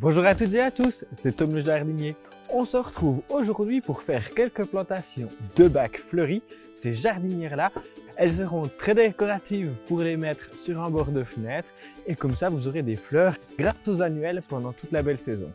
Bonjour à toutes et à tous, c'est Tom le jardinier. On se retrouve aujourd'hui pour faire quelques plantations de bacs fleuris. Ces jardinières-là, elles seront très décoratives pour les mettre sur un bord de fenêtre et comme ça vous aurez des fleurs grâce aux annuelles pendant toute la belle saison.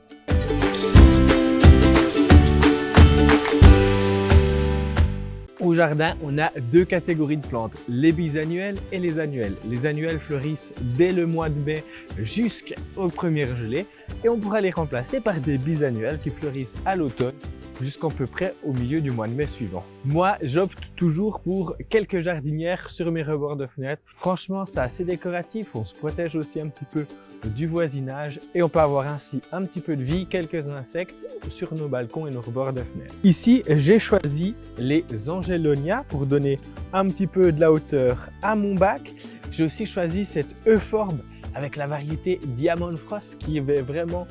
Au jardin, on a deux catégories de plantes, les bisannuelles et les annuelles. Les annuelles fleurissent dès le mois de mai jusqu'aux premières gelées et on pourra les remplacer par des bisannuelles qui fleurissent à l'automne jusqu'à peu près au milieu du mois de mai suivant. Moi, j'opte toujours pour quelques jardinières sur mes rebords de fenêtre. Franchement, c'est assez décoratif, on se protège aussi un petit peu du voisinage et on peut avoir ainsi un petit peu de vie, quelques insectes sur nos balcons et nos rebords de fenêtre. Ici, j'ai choisi les Angelonia pour donner un petit peu de la hauteur à mon bac. J'ai aussi choisi cette Euphorbe avec la variété Diamond Frost qui avait vraiment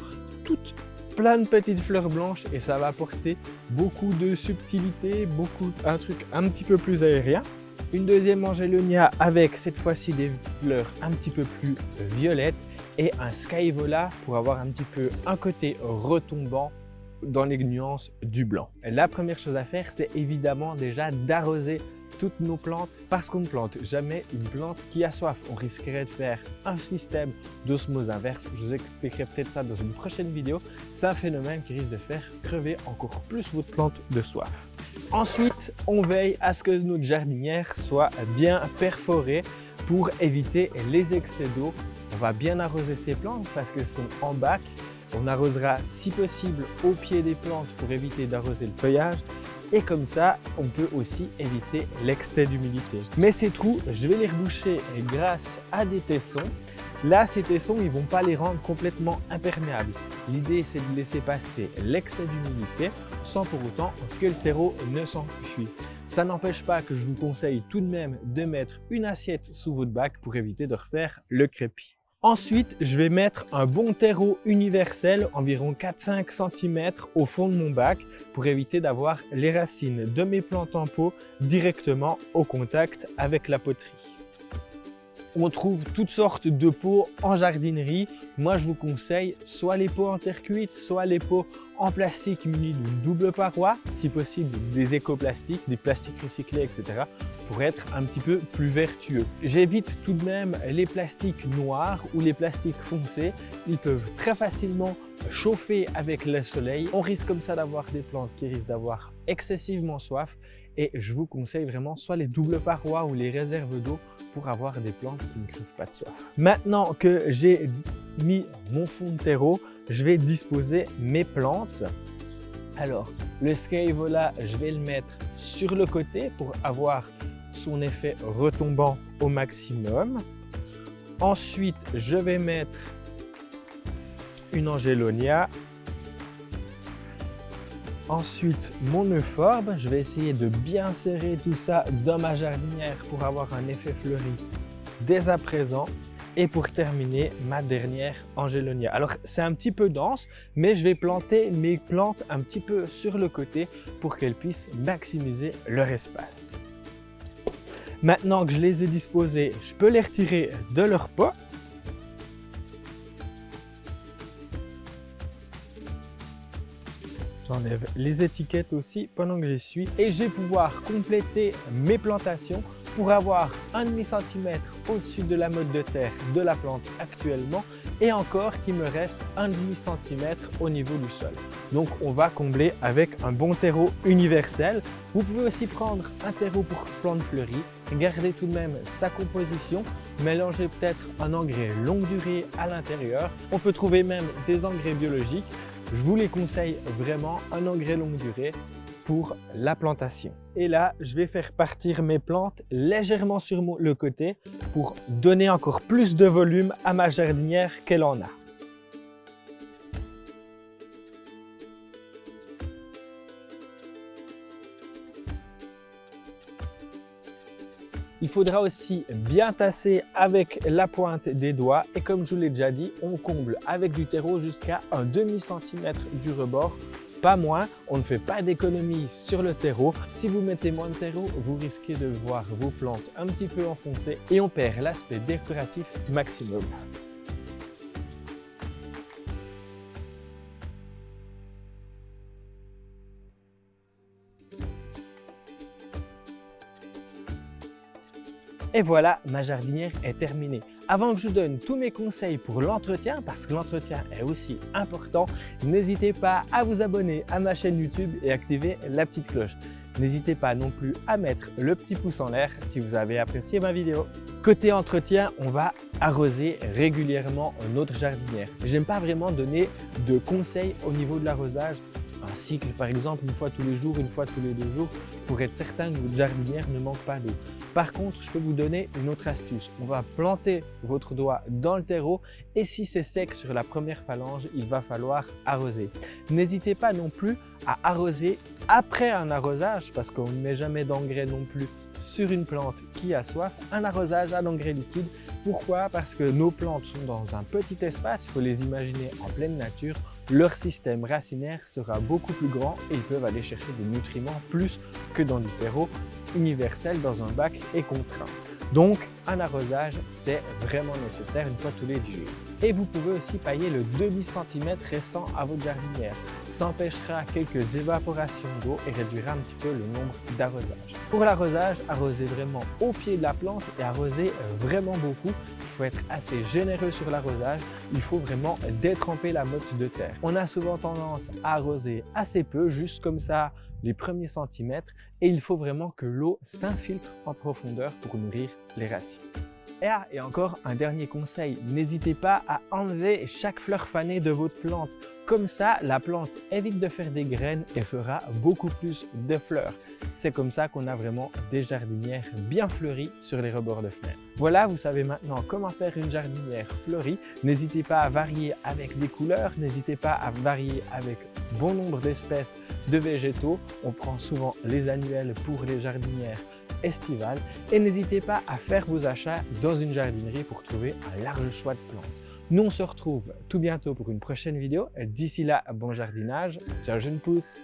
plein de petites fleurs blanches et ça va apporter beaucoup de subtilité, un truc un petit peu plus aérien. Une deuxième Angelonia avec cette fois-ci des fleurs un petit peu plus violettes et un Skyvola pour avoir un petit peu un côté retombant dans les nuances du blanc. La première chose à faire, c'est évidemment déjà d'arroser toutes nos plantes parce qu'on ne plante jamais une plante qui a soif. On risquerait de faire un système d'osmose inverse. Je vous expliquerai peut-être ça dans une prochaine vidéo. C'est un phénomène qui risque de faire crever encore plus votre plante de soif. Ensuite, on veille à ce que notre jardinière soit bien perforée pour éviter les excès d'eau. On va bien arroser ces plantes parce qu'elles sont en bac. On arrosera si possible au pied des plantes pour éviter d'arroser le feuillage. Et comme ça, on peut aussi éviter l'excès d'humidité. Mais ces trous, je vais les reboucher grâce à des tessons. Là, ces tessons, ils ne vont pas les rendre complètement imperméables. L'idée, c'est de laisser passer l'excès d'humidité sans pour autant que le terreau ne s'enfuit. Ça n'empêche pas que je vous conseille tout de même de mettre une assiette sous votre bac pour éviter de refaire le crépi. Ensuite, je vais mettre un bon terreau universel, environ 4-5 cm au fond de mon bac pour éviter d'avoir les racines de mes plantes en pot directement au contact avec la poterie. On trouve toutes sortes de pots en jardinerie. Moi, je vous conseille soit les pots en terre cuite, soit les pots en plastique munis d'une double paroi, si possible des écoplastiques, des plastiques recyclés, etc. pour être un petit peu plus vertueux. J'évite tout de même les plastiques noirs ou les plastiques foncés. Ils peuvent très facilement chauffer avec le soleil. On risque comme ça d'avoir des plantes qui risquent d'avoir excessivement soif. Et je vous conseille vraiment soit les doubles parois ou les réserves d'eau pour avoir des plantes qui ne crèvent pas de soif. Maintenant que j'ai mis mon fond de terreau, je vais disposer mes plantes. Alors, le Skyvola, je vais le mettre sur le côté pour avoir son effet retombant au maximum. Ensuite, je vais mettre une Angelonia. Ensuite, mon Euphorbe, je vais essayer de bien serrer tout ça dans ma jardinière pour avoir un effet fleuri dès à présent. Et pour terminer, ma dernière Angelonia. Alors, c'est un petit peu dense, mais je vais planter mes plantes un petit peu sur le côté pour qu'elles puissent maximiser leur espace. Maintenant que je les ai disposées, je peux les retirer de leur pot. J'enlève les étiquettes aussi pendant que j'y suis et je vais pouvoir compléter mes plantations pour avoir 1,5 cm au-dessus de la motte de terre de la plante actuellement et encore qu'il me reste 1,5 cm au niveau du sol. Donc on va combler avec un bon terreau universel. Vous pouvez aussi prendre un terreau pour plantes fleuries, garder tout de même sa composition, mélanger peut-être un engrais longue durée à l'intérieur. On peut trouver même des engrais biologiques. Je vous les conseille vraiment, un engrais longue durée pour la plantation. Et là, je vais faire partir mes plantes légèrement sur le côté pour donner encore plus de volume à ma jardinière qu'elle en a. Il faudra aussi bien tasser avec la pointe des doigts et comme je vous l'ai déjà dit, on comble avec du terreau jusqu'à un demi-centimètre du rebord, pas moins. On ne fait pas d'économie sur le terreau. Si vous mettez moins de terreau, vous risquez de voir vos plantes un petit peu enfoncées et on perd l'aspect décoratif maximum. Et voilà, ma jardinière est terminée. Avant que je vous donne tous mes conseils pour l'entretien, parce que l'entretien est aussi important, n'hésitez pas à vous abonner à ma chaîne YouTube et activer la petite cloche. N'hésitez pas non plus à mettre le petit pouce en l'air si vous avez apprécié ma vidéo. Côté entretien, on va arroser régulièrement notre jardinière. J'aime pas vraiment donner de conseils au niveau de l'arrosage. Un cycle par exemple, une fois tous les jours, une fois tous les 2 jours, pour être certain que votre jardinière ne manque pas d'eau. Par contre, je peux vous donner une autre astuce. On va planter votre doigt dans le terreau et si c'est sec sur la première phalange, il va falloir arroser. N'hésitez pas non plus à arroser après un arrosage parce qu'on ne met jamais d'engrais non plus sur une plante qui a soif. Un arrosage à l'engrais liquide. Pourquoi? Parce que nos plantes sont dans un petit espace, il faut les imaginer en pleine nature. Leur système racinaire sera beaucoup plus grand et ils peuvent aller chercher des nutriments plus que dans du terreau universel dans un bac et contraint. Donc un arrosage c'est vraiment nécessaire une fois tous les 10 jours. Et vous pouvez aussi pailler le demi-centimètre restant à votre jardinière. Ça empêchera quelques évaporations d'eau et réduira un petit peu le nombre d'arrosages. Pour l'arrosage, arrosez vraiment au pied de la plante et arrosez vraiment beaucoup. Il faut être assez généreux sur l'arrosage, il faut vraiment détremper la motte de terre. On a souvent tendance à arroser assez peu, juste comme ça, les premiers centimètres, et il faut vraiment que l'eau s'infiltre en profondeur pour nourrir les racines. Et encore un dernier conseil, n'hésitez pas à enlever chaque fleur fanée de votre plante. Comme ça, la plante évite de faire des graines et fera beaucoup plus de fleurs. C'est comme ça qu'on a vraiment des jardinières bien fleuries sur les rebords de fenêtres. Voilà, vous savez maintenant comment faire une jardinière fleurie. N'hésitez pas à varier avec des couleurs, n'hésitez pas à varier avec bon nombre d'espèces de végétaux. On prend souvent les annuelles pour les jardinières estivales et n'hésitez pas à faire vos achats dans une jardinerie pour trouver un large choix de plantes. Nous on se retrouve tout bientôt pour une prochaine vidéo. D'ici là, bon jardinage. Ciao jeunes pousses.